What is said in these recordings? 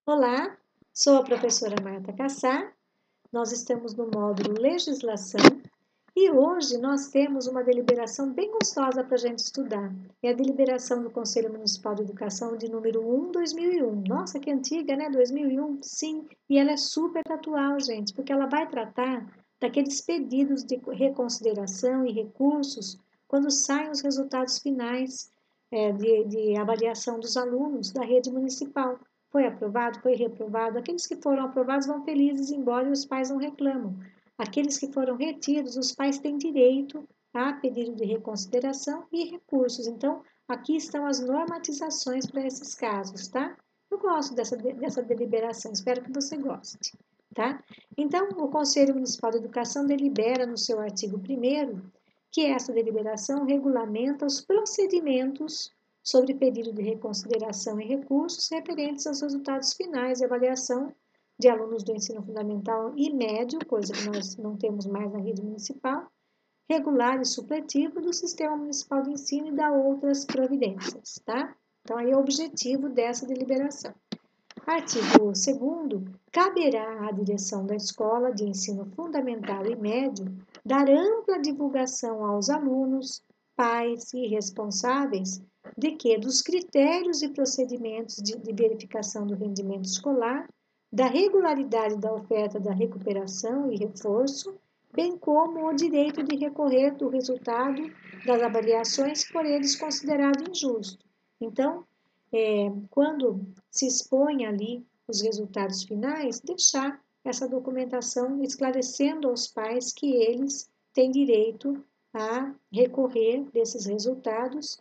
Olá, sou a professora Marta Cassar. Nós estamos no módulo Legislação e hoje nós temos uma deliberação bem gostosa para a gente estudar. É a deliberação do Conselho Municipal de Educação de número 1/2001. Nossa, que antiga, né? 2001, sim. E ela é super atual, gente, porque ela vai tratar daqueles pedidos de reconsideração e recursos quando saem os resultados finais de avaliação dos alunos da rede municipal. Foi aprovado, foi reprovado. Aqueles que foram aprovados vão felizes embora e os pais não reclamam. Aqueles que foram retidos, os pais têm direito a pedido de reconsideração e recursos. Então, aqui estão as normatizações para esses casos, tá? Eu gosto dessa deliberação, espero que você goste, tá? Então, o Conselho Municipal de Educação delibera no seu artigo 1º que essa deliberação regulamenta os procedimentos sobre pedido de reconsideração e recursos referentes aos resultados finais de avaliação de alunos do ensino fundamental e médio, coisa que nós não temos mais na rede municipal, regular e supletivo do Sistema Municipal de Ensino e da outras providências, tá? Então, aí é o objetivo dessa deliberação. Artigo 2º, caberá à direção da escola de ensino fundamental e médio dar ampla divulgação aos alunos, pais e responsáveis de que dos critérios e procedimentos de verificação do rendimento escolar, da regularidade da oferta da recuperação e reforço, bem como o direito de recorrer do resultado das avaliações por eles considerado injusto. Então, quando se expõe ali os resultados finais, deixar essa documentação esclarecendo aos pais que eles têm direito a recorrer desses resultados,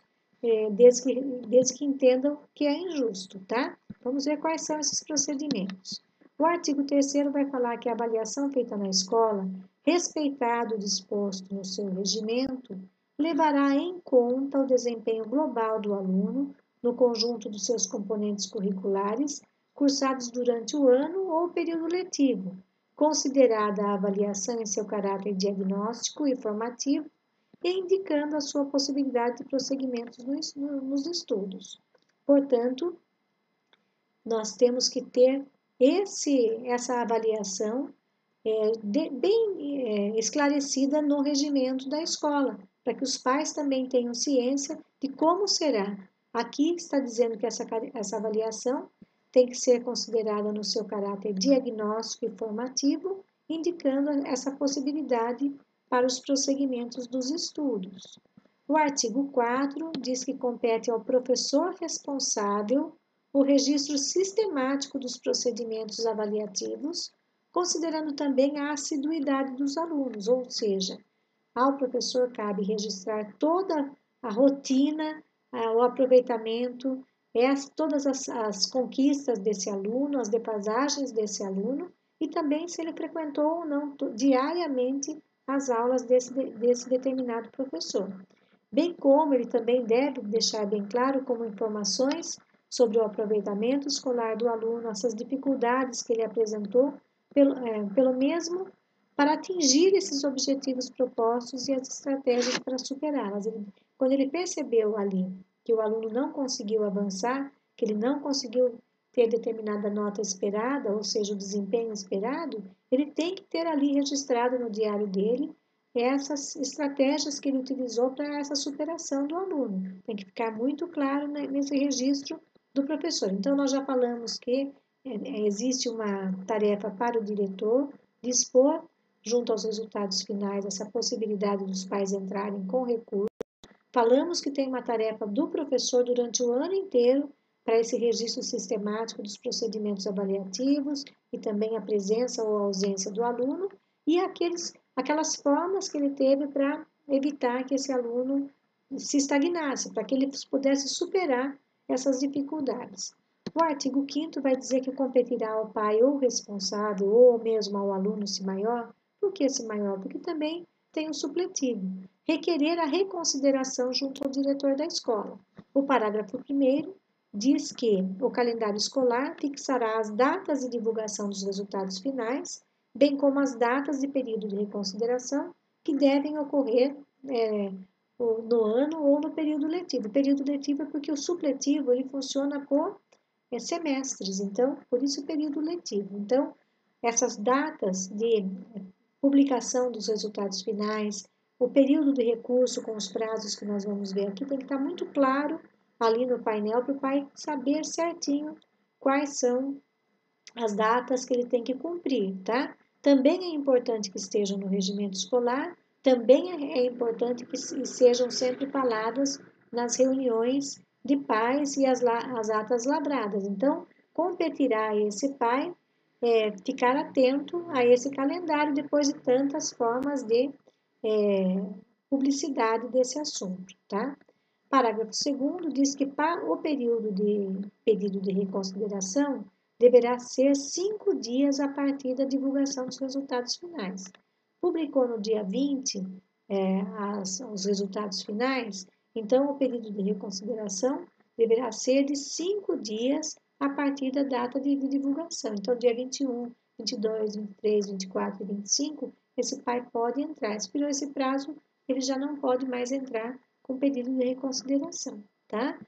desde que entendam que é injusto, tá? Vamos ver quais são esses procedimentos. O artigo 3º vai falar que a avaliação feita na escola, respeitado o disposto no seu regimento, levará em conta o desempenho global do aluno no conjunto dos seus componentes curriculares, cursados durante o ano ou período letivo, considerada a avaliação em seu caráter diagnóstico e formativo e indicando a sua possibilidade de prosseguimento nos estudos. Portanto, nós temos que ter essa avaliação bem esclarecida no regimento da escola, para que os pais também tenham ciência de como será. Aqui está dizendo que essa avaliação tem que ser considerada no seu caráter diagnóstico e formativo, indicando essa possibilidade para os prosseguimentos dos estudos. O artigo 4 diz que compete ao professor responsável o registro sistemático dos procedimentos avaliativos, considerando também a assiduidade dos alunos, ou seja, ao professor cabe registrar toda a rotina, o aproveitamento, todas as conquistas desse aluno, as defasagens desse aluno e também se ele frequentou ou não diariamente as aulas desse determinado professor. Bem como ele também deve deixar bem claro como informações sobre o aproveitamento escolar do aluno, essas dificuldades que ele apresentou, pelo mesmo para atingir esses objetivos propostos e as estratégias para superá-las. Quando ele percebeu ali que o aluno não conseguiu avançar, que ele não conseguiu ter determinada nota esperada, ou seja, o desempenho esperado, ele tem que ter ali registrado no diário dele essas estratégias que ele utilizou para essa superação do aluno. Tem que ficar muito claro nesse registro do professor. Então, nós já falamos que existe uma tarefa para o diretor dispor, junto aos resultados finais, essa possibilidade dos pais entrarem com recurso. Falamos que tem uma tarefa do professor durante o ano inteiro para esse registro sistemático dos procedimentos avaliativos e também a presença ou ausência do aluno e aquelas formas que ele teve para evitar que esse aluno se estagnasse, para que ele pudesse superar essas dificuldades. O artigo 5º vai dizer que competirá ao pai ou responsável ou mesmo ao aluno, se maior. Por que se maior? Porque também tem o supletivo. Requerer a reconsideração junto ao diretor da escola. O parágrafo 1º diz que o calendário escolar fixará as datas de divulgação dos resultados finais, bem como as datas de período de reconsideração que devem ocorrer no ano ou no período letivo. O período letivo é porque o supletivo ele funciona por semestres, então, por isso o período letivo. Então, essas datas de publicação dos resultados finais, o período de recurso com os prazos que nós vamos ver aqui, tem que estar muito claro ali no painel para o pai saber certinho quais são as datas que ele tem que cumprir, tá? Também é importante que estejam no regimento escolar, também é importante que sejam sempre faladas nas reuniões de pais e as atas lavradas. Então, competirá a esse pai ficar atento a esse calendário depois de tantas formas de publicidade desse assunto, tá? Parágrafo 2º diz que para o período de pedido de reconsideração deverá ser 5 dias a partir da divulgação dos resultados finais. Publicou no dia 20 os resultados finais, então o pedido de reconsideração deverá ser de 5 dias a partir da data de divulgação. Então, dia 21, 22, 23, 24 e 25, esse pai pode entrar. Expirou esse prazo, ele já não pode mais entrar com pedido de reconsideração, tá?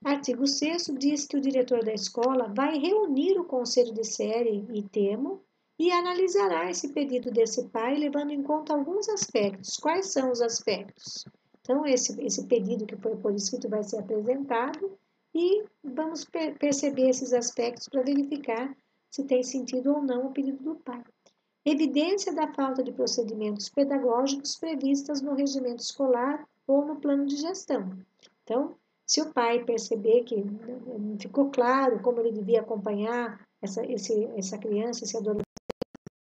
Artigo 6º diz que o diretor da escola vai reunir o conselho de série e termo e analisará esse pedido desse pai, levando em conta alguns aspectos. Quais são os aspectos? Então, esse pedido que foi por escrito vai ser apresentado e vamos perceber esses aspectos para verificar se tem sentido ou não o pedido do pai. Evidência da falta de procedimentos pedagógicos previstas no regimento escolar ou no plano de gestão. Então, se o pai perceber que não ficou claro como ele devia acompanhar essa criança, esse adolescente,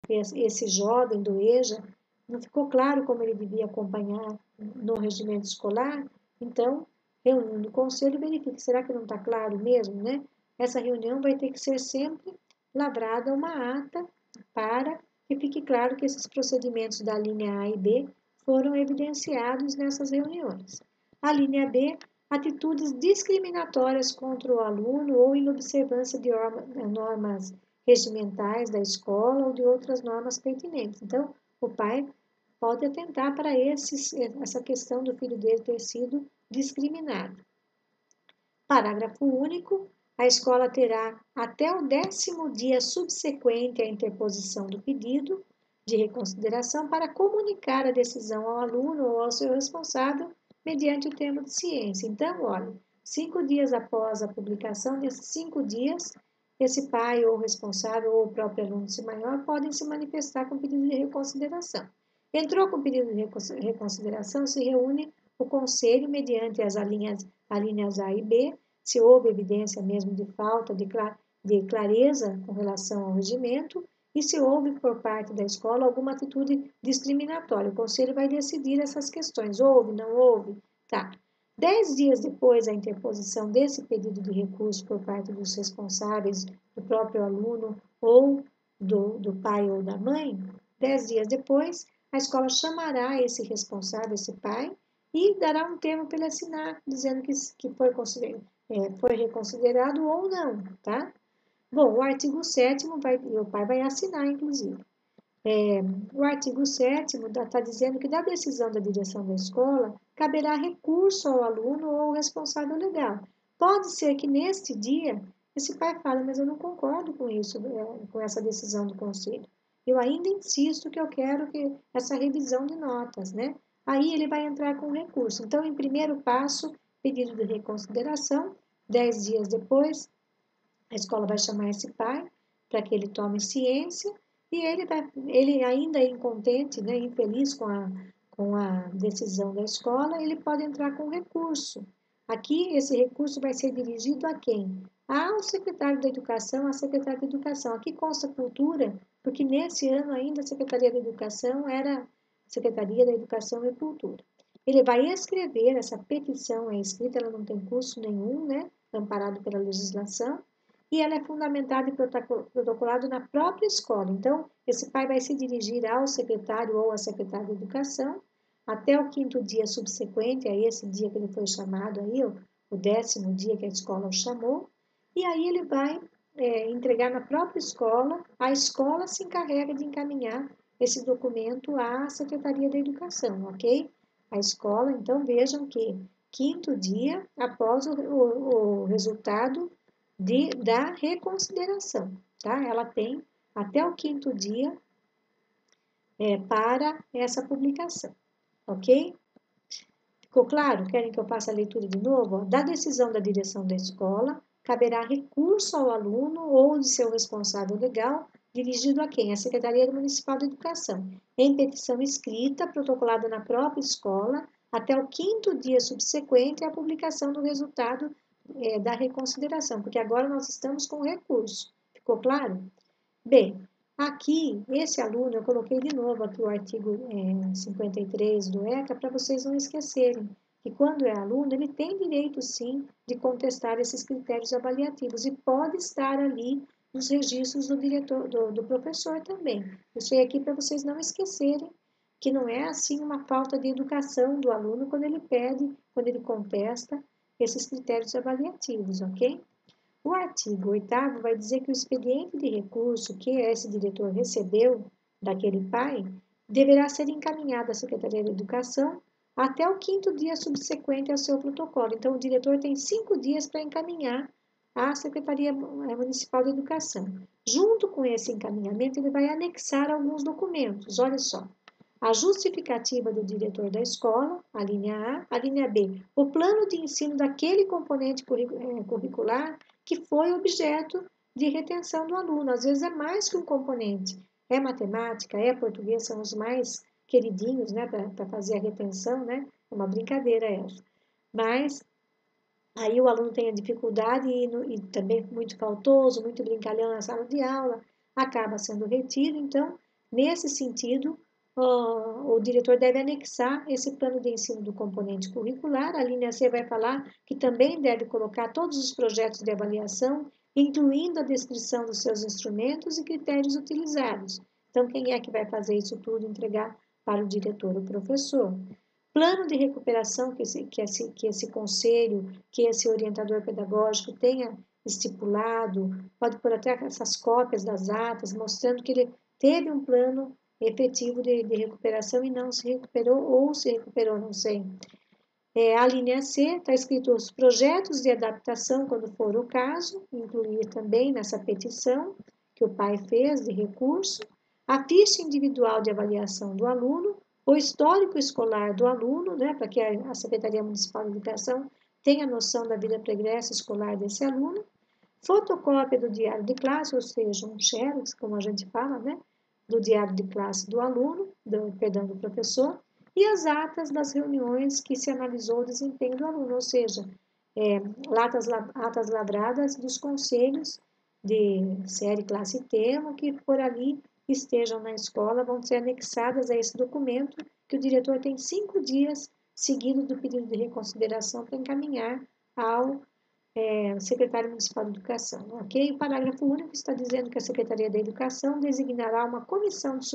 esse jovem do EJA, não ficou claro como ele devia acompanhar no regimento escolar, então, reunindo o conselho, verifique, será que não está claro mesmo, né? Essa reunião vai ter que ser sempre lavrada uma ata para que fique claro que esses procedimentos da linha A e B foram evidenciados nessas reuniões. A linha B, atitudes discriminatórias contra o aluno ou inobservância de normas regimentais da escola ou de outras normas pertinentes. Então, o pai pode atentar para essa questão do filho dele ter sido discriminado. Parágrafo único. A escola terá até o 10º dia subsequente à interposição do pedido de reconsideração para comunicar a decisão ao aluno ou ao seu responsável mediante o termo de ciência. Então, olha, 5 dias após a publicação, nesses 5 dias, esse pai ou responsável ou o próprio aluno, se maior, podem se manifestar com pedido de reconsideração. Entrou com pedido de reconsideração, se reúne o conselho mediante as alíneas A e B, se houve evidência mesmo de falta de clareza com relação ao regimento e se houve por parte da escola alguma atitude discriminatória. O conselho vai decidir essas questões. Houve, não houve? Tá. 10 dias depois da interposição desse pedido de recurso por parte dos responsáveis, do próprio aluno ou do pai ou da mãe, 10 dias depois, a escola chamará esse responsável, esse pai, e dará um termo para ele assinar, dizendo que foi reconsiderado ou não, tá? Bom, o artigo 7º, o pai vai assinar, inclusive. O artigo 7º está dizendo que da decisão da direção da escola caberá recurso ao aluno ou ao responsável legal. Pode ser que neste dia esse pai fale, mas eu não concordo com isso, com essa decisão do conselho. Eu ainda insisto que eu quero essa revisão de notas, né? Aí ele vai entrar com recurso. Então, em primeiro passo, pedido de reconsideração. 10 dias depois, a escola vai chamar esse pai para que ele tome ciência e ele ainda incontente, né, infeliz com a decisão da escola, ele pode entrar com recurso. Aqui, esse recurso vai ser dirigido a quem? Ao secretário da Educação, à secretária da Educação. Aqui consta cultura, porque nesse ano ainda a Secretaria da Educação era Secretaria da Educação e Cultura. Ele vai escrever, essa petição é escrita, ela não tem custo nenhum, né? Amparado pela legislação, e ela é fundamentada e protocolada na própria escola. Então, esse pai vai se dirigir ao secretário ou à secretária de Educação até o 5º dia subsequente a esse dia que ele foi chamado, aí, o 10º dia que a escola o chamou, e aí ele vai entregar na própria escola, a escola se encarrega de encaminhar esse documento à Secretaria da Educação, ok? A escola, então, vejam que 5º dia após o resultado da reconsideração, tá? Ela tem até o 5º dia para essa publicação, ok? Ficou claro? Querem que eu faça a leitura de novo? Da decisão da direção da escola, caberá recurso ao aluno ou de seu responsável legal, dirigido a quem? A Secretaria Municipal de Educação, em petição escrita, protocolada na própria escola, até o 5º dia subsequente à publicação do resultado da reconsideração, porque agora nós estamos com recurso. Ficou claro? Bem, aqui, esse aluno, eu coloquei de novo aqui o artigo 53 do ECA para vocês não esquecerem que quando é aluno, ele tem direito sim de contestar esses critérios avaliativos e pode estar ali nos registros do diretor, do professor também. Deixei aqui para vocês não esquecerem que não é assim uma falta de educação do aluno quando ele pede, quando ele contesta esses critérios avaliativos, ok? O artigo 8º vai dizer que o expediente de recurso que esse diretor recebeu daquele pai deverá ser encaminhado à Secretaria de Educação até o 5º dia subsequente ao seu protocolo. Então, o diretor tem 5 dias para encaminhar à Secretaria Municipal de Educação. Junto com esse encaminhamento, ele vai anexar alguns documentos. Olha só. A justificativa do diretor da escola, a linha A, a linha B, o plano de ensino daquele componente curricular que foi objeto de retenção do aluno. Às vezes é mais que um componente. É matemática, é português, são os mais queridinhos, né, para fazer a retenção, né? É uma brincadeira essa. Mas aí o aluno tem a dificuldade e também muito faltoso, muito brincalhão na sala de aula, acaba sendo retido. Então, nesse sentido, o diretor deve anexar esse plano de ensino do componente curricular. A linha C vai falar que também deve colocar todos os projetos de avaliação, incluindo a descrição dos seus instrumentos e critérios utilizados. Então, quem é que vai fazer isso tudo? Entregar para o diretor, o professor. Plano de recuperação que esse conselho, que esse orientador pedagógico tenha estipulado, pode pôr até essas cópias das atas, mostrando que ele teve um plano efetivo de recuperação e não se recuperou, ou se recuperou, não sei. A linha C está escrito os projetos de adaptação, quando for o caso, incluir também nessa petição que o pai fez de recurso, a ficha individual de avaliação do aluno, o histórico escolar do aluno, né, para que a Secretaria Municipal de Educação tenha noção da vida pregressa escolar desse aluno, fotocópia do diário de classe, ou seja, um xerox, como a gente fala, né, do diário de classe do aluno, do professor, e as atas das reuniões que se analisou o desempenho do aluno, ou seja, atas lavradas dos conselhos de série, classe e termo, que por ali estejam na escola, vão ser anexadas a esse documento, que o diretor tem 5 dias seguidos do pedido de reconsideração para encaminhar ao secretário municipal de educação, ok? O parágrafo único está dizendo que a Secretaria da Educação designará uma comissão de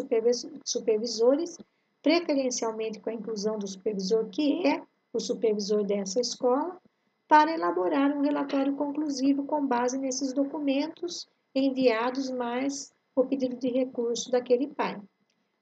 supervisores, preferencialmente com a inclusão do supervisor que é o supervisor dessa escola, para elaborar um relatório conclusivo com base nesses documentos enviados, mais o pedido de recurso daquele pai.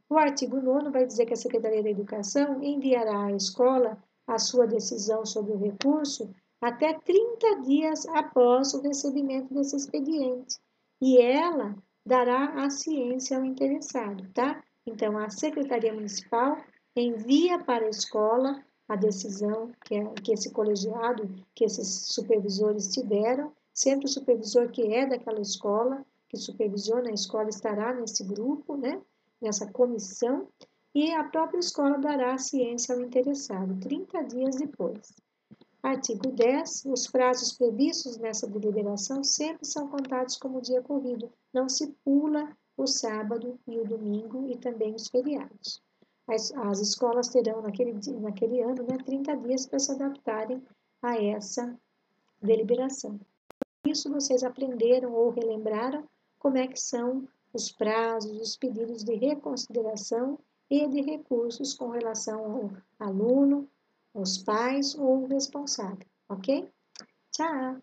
O artigo 9º vai dizer que a Secretaria da Educação enviará à escola a sua decisão sobre o recurso até 30 dias após o recebimento desse expediente, e ela dará a ciência ao interessado, tá? Então, a Secretaria Municipal envia para a escola a decisão que esse colegiado, que esses supervisores tiveram, sempre o supervisor que é daquela escola, que supervisiona a escola, estará nesse grupo, né? Nessa comissão, e a própria escola dará a ciência ao interessado, 30 dias depois. Artigo 10. Os prazos previstos nessa deliberação sempre são contados como dia corrido. Não se pula o sábado e o domingo e também os feriados. As escolas terão naquele ano, né, 30 dias para se adaptarem a essa deliberação. Isso vocês aprenderam ou relembraram como é que são os prazos, os pedidos de reconsideração e de recursos com relação ao aluno, aos pais ou o responsável, ok? Tchau!